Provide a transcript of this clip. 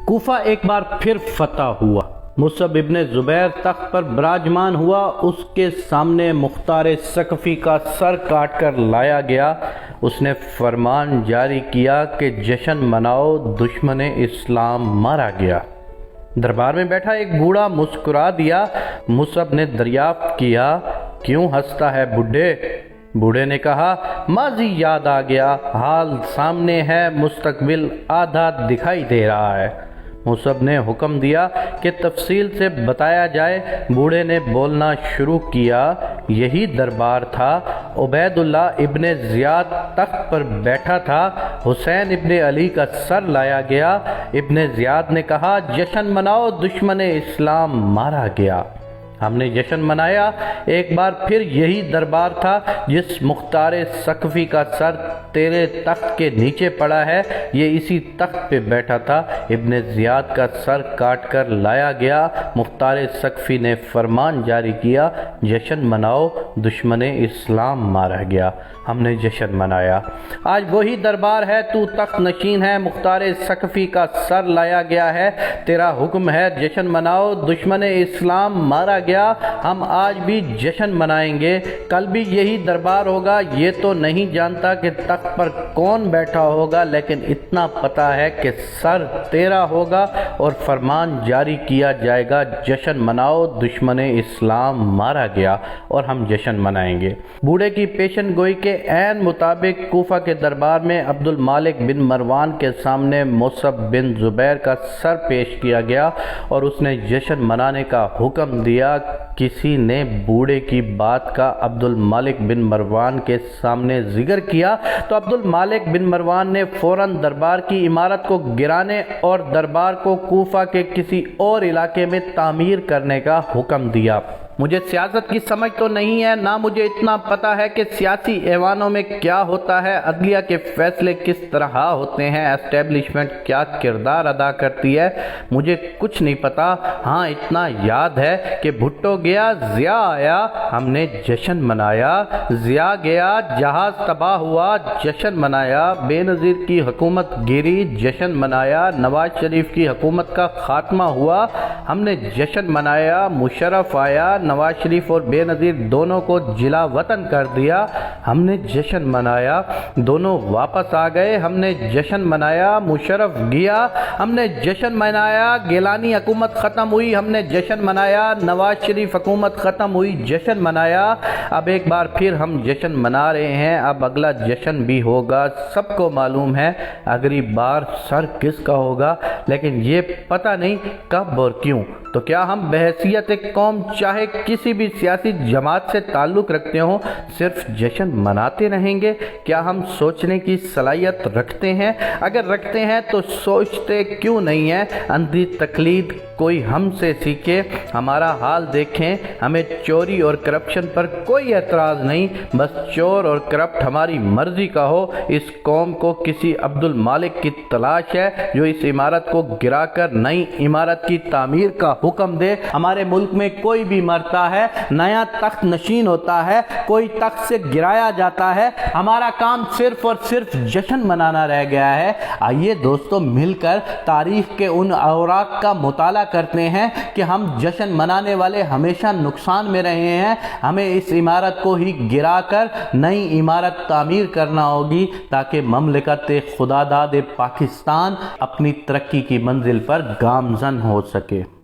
کوفہ ایک بار پھر فتح ہوا۔ مصعب ابن زبیر تخت پر براجمان ہوا، اس کے سامنے مختار ثقفی کا سر کاٹ کر لایا گیا۔ اس نے فرمان جاری کیا کہ جشن مناؤ، دشمن اسلام مارا گیا۔ دربار میں بیٹھا ایک بوڑھا مسکرا دیا۔ مصعب نے دریافت کیا، کیوں ہنستا ہے بڈھے؟ بوڑھے نے کہا، ماضی یاد آ گیا، حال سامنے ہے، مستقبل آدھا دکھائی دے رہا ہے۔ مصعب نے حکم دیا کہ تفصیل سے بتایا جائے۔ بوڑھے نے بولنا شروع کیا، یہی دربار تھا، عبید اللہ ابن زیاد تخت پر بیٹھا تھا، حسین ابن علی کا سر لایا گیا۔ ابن زیاد نے کہا، جشن مناؤ، دشمن اسلام مارا گیا۔ ہم نے جشن منایا۔ ایک بار پھر یہی دربار تھا جس مختار ثقفی کا سر تیرے تخت کے نیچے پڑا ہے، یہ اسی تخت پہ بیٹھا تھا۔ ابن زیاد کا سر کاٹ کر لایا گیا۔ مختار ثقفی نے فرمان جاری کیا، جشن مناؤ، دشمن اسلام مارا گیا۔ ہم نے جشن منایا۔ آج وہی دربار ہے، تو تخت نشین ہے، مختار ثقفی کا سر لایا گیا ہے، تیرا حکم ہے جشن مناؤ، دشمن اسلام مارا گیا۔ ہم آج بھی جشن منائیں گے، کل بھی یہی دربار ہوگا۔ یہ تو نہیں جانتا کہ تخت پر کون بیٹھا ہوگا، لیکن اتنا پتا ہے کہ سر تیرا ہوگا اور فرمان جاری کیا جائے گا، جشن مناؤ، دشمن اسلام مارا گیا، اور ہم جشن منائیں گے۔ بوڑھے کی پیشن گوئی کے عین مطابق کوفہ کے دربار میں عبد المالک بن مروان کے سامنے مصعب بن زبیر کا سر پیش کیا گیا اور اس نے جشن منانے کا حکم دیا۔ کسی نے بوڑھے کی بات کا عبد المالک بن مروان کے سامنے ذکر کیا تو عبد المالک بن مروان نے فوراً دربار کی عمارت کو گرانے اور دربار کو کوفہ کے کسی اور علاقے میں تعمیر کرنے کا حکم دیا۔ مجھے سیاست کی سمجھ تو نہیں ہے، نہ مجھے اتنا پتا ہے کہ سیاسی ایوانوں میں کیا ہوتا ہے، عدلیہ کے فیصلے کس طرح ہوتے ہیں، اسٹیبلشمنٹ کیا کردار ادا کرتی ہے، مجھے کچھ نہیں پتا۔ ہاں اتنا یاد ہے کہ بھٹو گیا، ضیاء آیا، ہم نے جشن منایا۔ ضیاء گیا، جہاز تباہ ہوا، جشن منایا۔ بے نظیر کی حکومت گری، جشن منایا۔ نواز شریف کی حکومت کا خاتمہ ہوا، ہم نے جشن منایا۔ مشرف آیا، نواز شریف اور بے نظیر دونوں کو جلا وطن کر دیا، ہم نے جشن منایا۔ دونوں واپس آ گئے، ہم نے جشن منایا۔ مشرف گیا، ہم نے جشن منایا۔ گیلانی حکومت ختم ہوئی، ہم نے جشن منایا۔ نواز شریف حکومت ختم ہوئی، جشن منایا۔ اب ایک بار پھر ہم جشن منا رہے ہیں، اب اگلا جشن بھی ہوگا۔ سب کو معلوم ہے اگلی بار سر کس کا ہوگا، لیکن یہ پتہ نہیں کب اور کیوں۔ تو کیا ہم بحیثیت ایک قوم، چاہے کسی بھی سیاسی جماعت سے تعلق رکھتے ہوں، صرف جشن مناتے رہیں گے؟ کیا ہم سوچنے کی صلاحیت رکھتے ہیں؟ اگر رکھتے ہیں تو سوچتے کیوں نہیں ہیں؟ اندھی تقلید کوئی ہم سے سیکھے۔ ہمارا حال دیکھیں، ہمیں چوری اور کرپشن پر کوئی اعتراض نہیں، بس چور اور کرپٹ ہماری مرضی کا ہو۔ اس قوم کو کسی عبد المالک کی تلاش ہے جو اس عمارت کو گرا کر نئی عمارت کی تعمیر کا حکم دے۔ ہمارے ملک میں کوئی بھی مرتا ہے، نیا تخت نشین ہوتا ہے، کوئی تخت سے گرایا جاتا ہے، ہمارا کام صرف اور صرف جشن منانا رہ گیا ہے۔ آئیے دوستو مل کر تاریخ کے ان اوراق کا مطالعہ کرتے ہیں کہ ہم جشن منانے والے ہمیشہ نقصان میں رہے ہیں۔ ہمیں اس عمارت کو ہی گرا کر نئی عمارت تعمیر کرنا ہوگی تاکہ مملکت خداداد پاکستان اپنی ترقی کی منزل پر گامزن ہو سکے۔